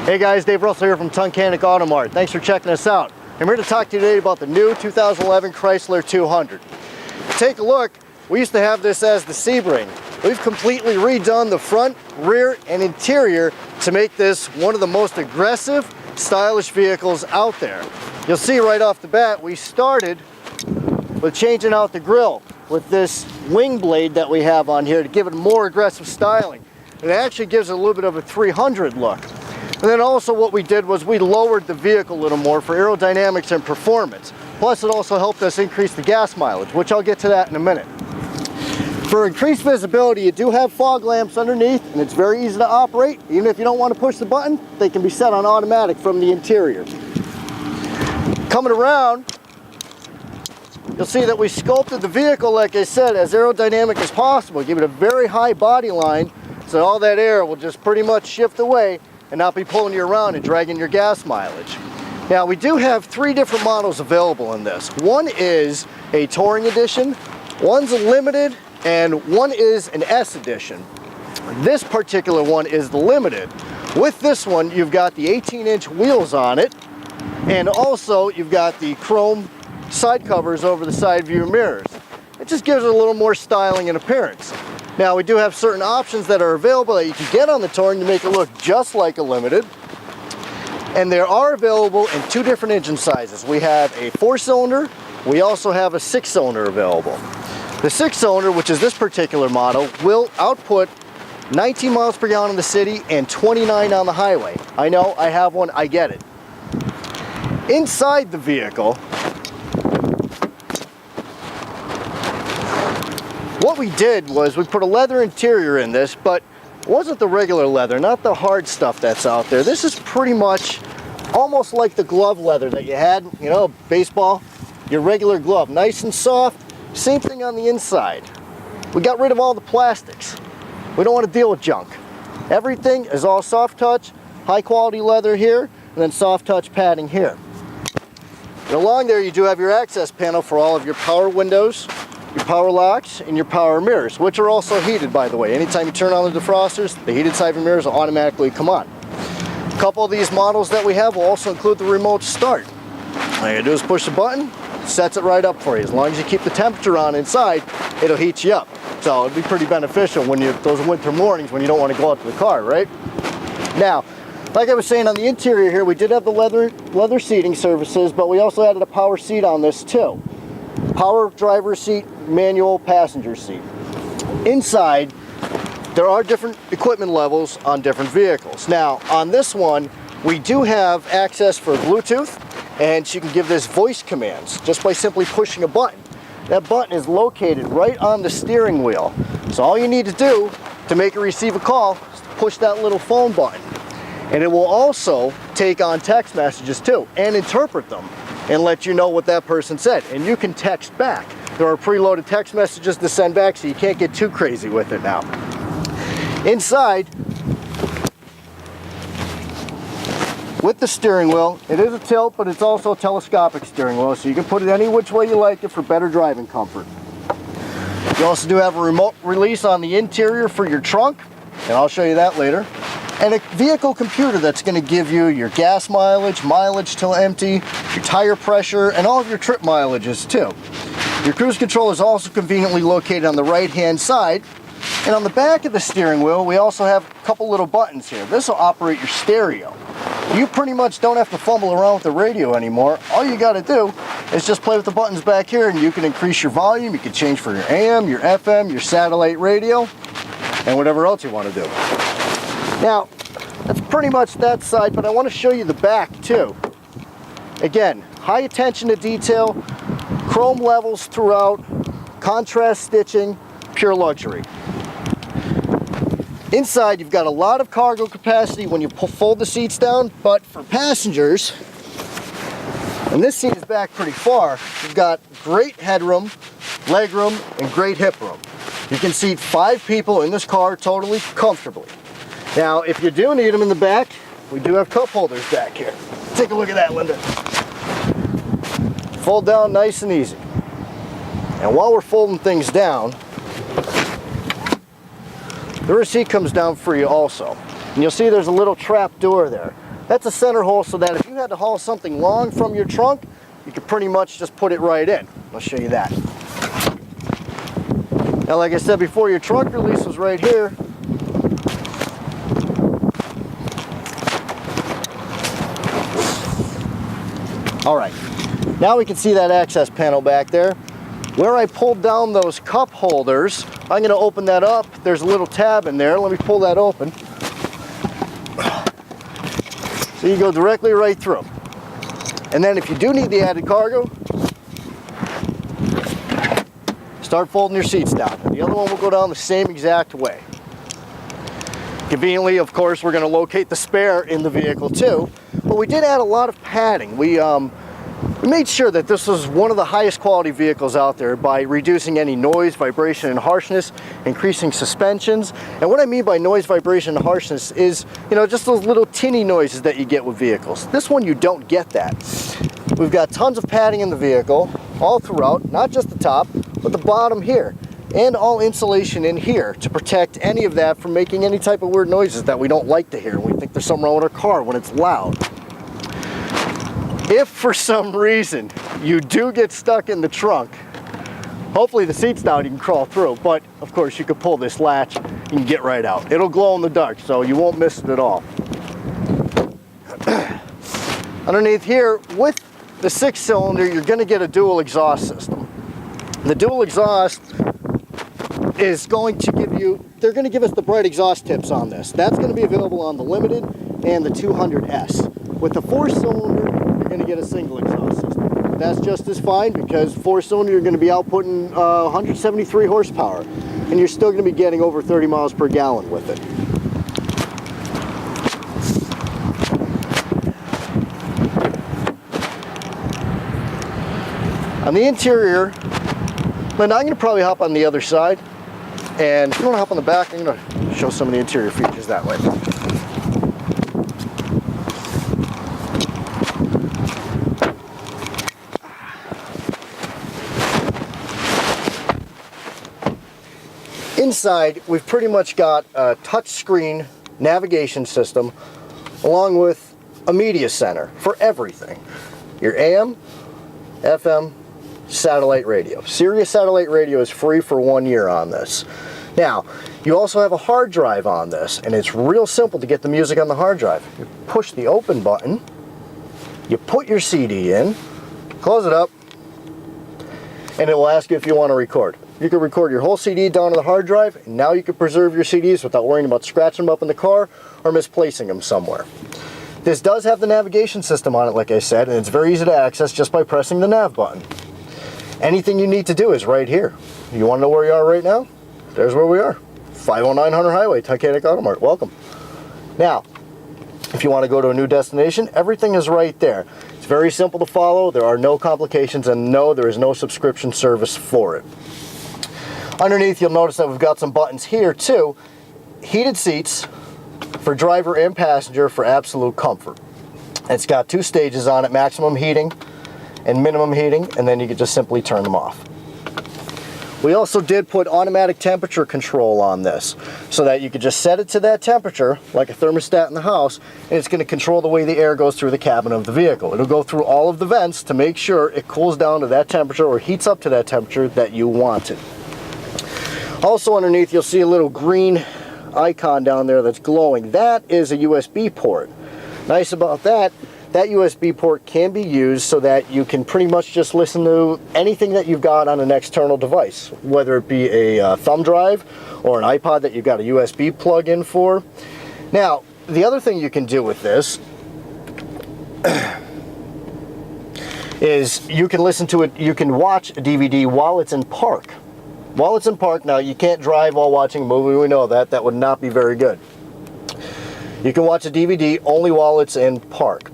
Hey guys, Dave Russell here from Tunkhannock Auto Mart. Thanks for checking us out. I'm here to talk to you today about the new 2011 Chrysler 200. Take a look. We used to have this as the Sebring. We've completely redone the front, rear, and interior to make this one of the most aggressive, stylish vehicles out there. You'll see right off the bat, we started with changing out the grille with this wing blade that we have on here to give it more aggressive styling. It actually gives it a little bit of a 300 look. And then also what we did was we lowered the vehicle a little more for aerodynamics and performance. Plus it also helped us increase the gas mileage, which I'll get to that in a minute. For increased visibility, you do have fog lamps underneath, and it's very easy to operate. Even if you don't want to push the button, they can be set on automatic from the interior. Coming around, you'll see that we sculpted the vehicle, like I said, as aerodynamic as possible. Give it a very high body line, so all that air will just pretty much shift away and not be pulling you around and dragging your gas mileage. Now, we do have three different models available in this. One is a Touring Edition, one's a Limited, and one is an S Edition. This particular one is the Limited. With this one, you've got the 18-inch wheels on it, and also you've got the chrome side covers over the side view mirrors. It just gives it a little more styling and appearance. Now, we do have certain options that are available that you can get on the Touring to make it look just like a Limited. And they are available in two different engine sizes. We have a 4-cylinder, we also have a 6-cylinder available. The 6-cylinder, which is this particular model, will output 19 miles per gallon in the city and 29 on the highway. I know, I have one, I get it. Inside the vehicle, what we did was we put a leather interior in this, but it wasn't the regular leather, not the hard stuff that's out there. This is pretty much almost like the glove leather that you had, you know, baseball, your regular glove, nice and soft. Same thing on the inside. We got rid of all the plastics. We don't want to deal with junk. Everything is all soft touch, high quality leather here, and then soft touch padding here. And along there you do have your access panel for all of your power windows, your power locks, and your power mirrors, which are also heated, by the way. Anytime you turn on the defrosters, the heated side view mirrors will automatically come on. A couple of these models that we have will also include the remote start. All you gotta do is push the button, sets it right up for you. As long as you keep the temperature on inside, it'll heat you up. So it'd be pretty beneficial when those winter mornings when you don't want to go out to the car, right? Now, like I was saying, on the interior here, we did have the leather seating surfaces, but we also added a power seat on this too. Power driver seat, manual passenger seat. Inside, there are different equipment levels on different vehicles. Now, on this one, we do have access for Bluetooth, and you can give this voice commands just by simply pushing a button. That button is located right on the steering wheel. So all you need to do to make or receive a call is push that little phone button. And it will also take on text messages too, and interpret them, and let you know what that person said. And you can text back. There are preloaded text messages to send back, so you can't get too crazy with it now. Inside, with the steering wheel, it is a tilt, but it's also a telescopic steering wheel, so you can put it any which way you like it for better driving comfort. You also do have a remote release on the interior for your trunk, and I'll show you that later. And a vehicle computer that's going to give you your gas mileage till empty, your tire pressure, and all of your trip mileages too. Your cruise control is also conveniently located on the right-hand side. And on the back of the steering wheel, we also have a couple little buttons here. This will operate your stereo. You pretty much don't have to fumble around with the radio anymore. All you got to do is just play with the buttons back here, and you can increase your volume. You can change for your AM, your FM, your satellite radio, and whatever else you want to do. Now, that's pretty much that side, but I want to show you the back too. Again, high attention to detail, chrome levels throughout, contrast stitching, pure luxury. Inside, you've got a lot of cargo capacity when you fold the seats down, but for passengers, and this seat is back pretty far, you've got great headroom, legroom, and great hip room. You can seat 5 people in this car totally comfortably. Now, if you do need them in the back, we do have cup holders back here. Take a look at that, Linda. Fold down nice and easy. And while we're folding things down, the receipt comes down for you also. And you'll see there's a little trap door there. That's a center hole so that if you had to haul something long from your trunk, you could pretty much just put it right in. I'll show you that. Now, like I said before, your trunk release was right here. All right, now we can see that access panel back there. Where I pulled down those cup holders, I'm going to open that up. There's a little tab in there. Let me pull that open. So you go directly right through. And then if you do need the added cargo, start folding your seats down. The other one will go down the same exact way. Conveniently, of course, we're going to locate the spare in the vehicle too. But we did add a lot of padding. We made sure that this was one of the highest quality vehicles out there by reducing any noise, vibration, and harshness, increasing suspensions. And what I mean by noise, vibration, and harshness is, you know, just those little tinny noises that you get with vehicles. This one, you don't get that. We've got tons of padding in the vehicle, all throughout, not just the top, but the bottom here. And all insulation in here to protect any of that from making any type of weird noises that we don't like to hear. We think there's something wrong with our car when it's loud. If for some reason you do get stuck in the trunk, hopefully the seat's down, you can crawl through, but of course you can pull this latch, you can get right out. It'll glow in the dark, so you won't miss it at all. Underneath here, with the 6-cylinder, you're going to get a dual exhaust system. The dual exhaust is going to give you, they're going to give us the bright exhaust tips on this. That's going to be available on the Limited and the 200S. With the 4-cylinder, you're going to get a single exhaust system. That's just as fine because 4-cylinder, you're going to be outputting 173 horsepower, and you're still going to be getting over 30 miles per gallon with it. On the interior, Linda, I'm going to probably hop on the other side. And if you want to hop on the back, I'm going to show some of the interior features that way. Inside, we've pretty much got a touchscreen navigation system along with a media center for everything. Your AM, FM, satellite radio. Sirius satellite radio is free for 1 year on this. Now, you also have a hard drive on this, and it's real simple to get the music on the hard drive. You push the open button, you put your CD in, close it up, and it will ask you if you want to record. You can record your whole CD down to the hard drive, and now you can preserve your CDs without worrying about scratching them up in the car or misplacing them somewhere. This does have the navigation system on it, like I said, and it's very easy to access just by pressing the nav button. Anything you need to do is right here. You want to know where you are right now? There's where we are. 509 Hunter Highway, Tunkhannock Auto Mart. Welcome. Now, if you want to go to a new destination, everything is right there. It's very simple to follow. There are no complications, and no, there is no subscription service for it. Underneath, you'll notice that we've got some buttons here too. Heated seats for driver and passenger for absolute comfort. It's got 2 stages on it, maximum heating and minimum heating, and then you can just simply turn them off. We also did put automatic temperature control on this so that you could just set it to that temperature like a thermostat in the house, and it's going to control the way the air goes through the cabin of the vehicle. It'll go through all of the vents to make sure it cools down to that temperature or heats up to that temperature that you want it. Also underneath, you'll see a little green icon down there that's glowing. That is a USB port. Nice about that, that USB port can be used so that you can pretty much just listen to anything that you've got on an external device, whether it be a thumb drive or an iPod that you've got a USB plug in for. Now, the other thing you can do with this is you can listen to it, you can watch a DVD while it's in park. While it's in park, now you can't drive while watching a movie, we know that. That would not be very good. You can watch a DVD only while it's in park.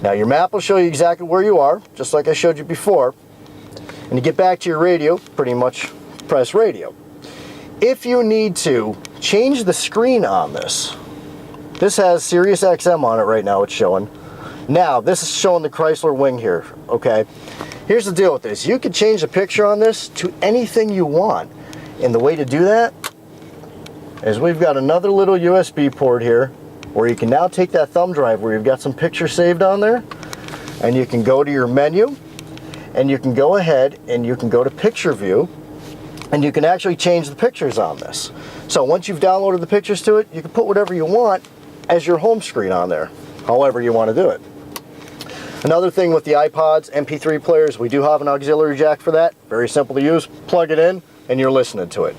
Now your map will show you exactly where you are, just like I showed you before. And to get back to your radio, pretty much press radio. If you need to change the screen on this, this has Sirius XM on it right now, it's showing. Now, this is showing the Chrysler wing here, okay? Here's the deal with this. You can change the picture on this to anything you want. And the way to do that is we've got another little USB port here where you can now take that thumb drive where you've got some pictures saved on there, and you can go to your menu, and you can go ahead and you can go to picture view, and you can actually change the pictures on this. So once you've downloaded the pictures to it, you can put whatever you want as your home screen on there, however you want to do it. Another thing with the iPods, MP3 players, we do have an auxiliary jack for that. Very simple to use. Plug it in and you're listening to it.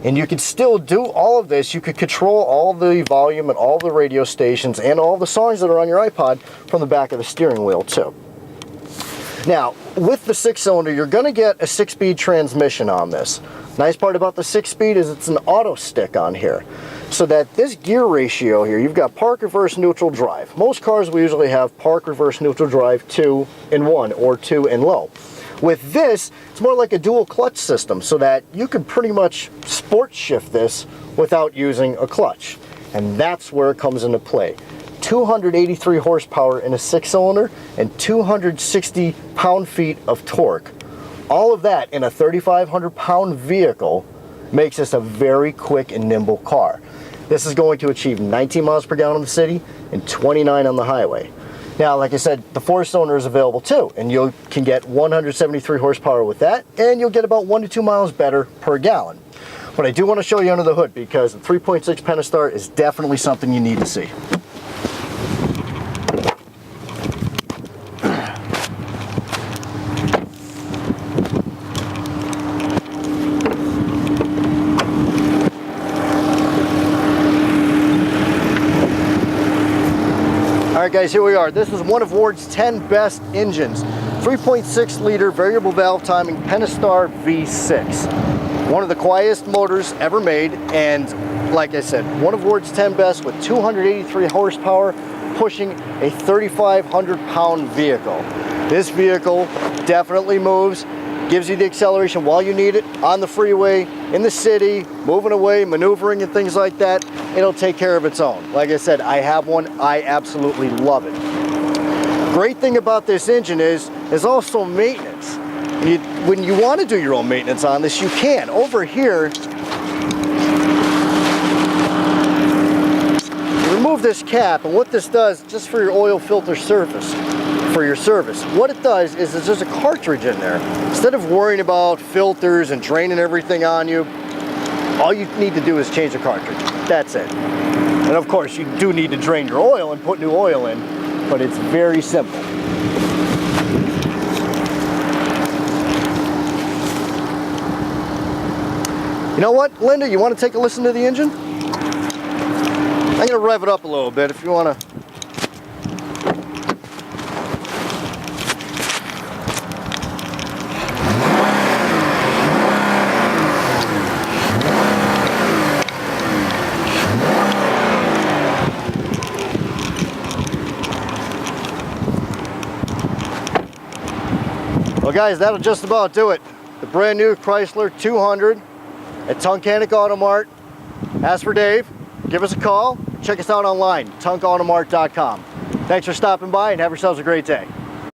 And you could still do all of this. You could control all the volume and all the radio stations and all the songs that are on your iPod from the back of the steering wheel too. Now, with the 6-cylinder, you're going to get a 6-speed transmission on this. Nice part about the 6-speed is it's an auto stick on here. So that this gear ratio here, you've got park, reverse, neutral, drive. Most cars we usually have park, reverse, neutral, drive, 2 and 1 or 2 and low. With this, it's more like a dual clutch system so that you can pretty much sport shift this without using a clutch. And that's where it comes into play. 283 horsepower in a 6-cylinder and 260 pound-feet of torque. All of that in a 3,500-pound vehicle makes this a very quick and nimble car. This is going to achieve 19 miles per gallon in the city and 29 on the highway. Now, like I said, the 4-cylinder is available too, and you can get 173 horsepower with that, and you'll get about 1 to 2 miles better per gallon. But I do want to show you under the hood because the 3.6 Pentastar is definitely something you need to see. Alright guys, here we are. This is one of Ward's 10 best engines. 3.6 liter variable valve timing Pentastar V6. One of the quietest motors ever made, and like I said, one of Ward's 10 best with 283 horsepower pushing a 3,500 pound vehicle. This vehicle definitely moves, gives you the acceleration while you need it on the freeway, in the city, moving away, maneuvering and things like that. It'll take care of its own. Like I said, I have one. I absolutely love it. Great thing about this engine is also maintenance. When you want to do your own maintenance on this, you can. Over here, you remove this cap, and what this does, just for your oil filter surface, for your service, what it does is there's a cartridge in there. Instead of worrying about filters and draining everything on you, all you need to do is change the cartridge. That's it. And of course, you do need to drain your oil and put new oil in, but it's very simple. You know what, Linda, you want to take a listen to the engine? I'm going to rev it up a little bit if you want to. Well guys, that'll just about do it. The brand new Chrysler 200 at Tunkhannock Auto Mart. As for Dave, give us a call. Check us out online, tunkautomart.com. Thanks for stopping by and have yourselves a great day.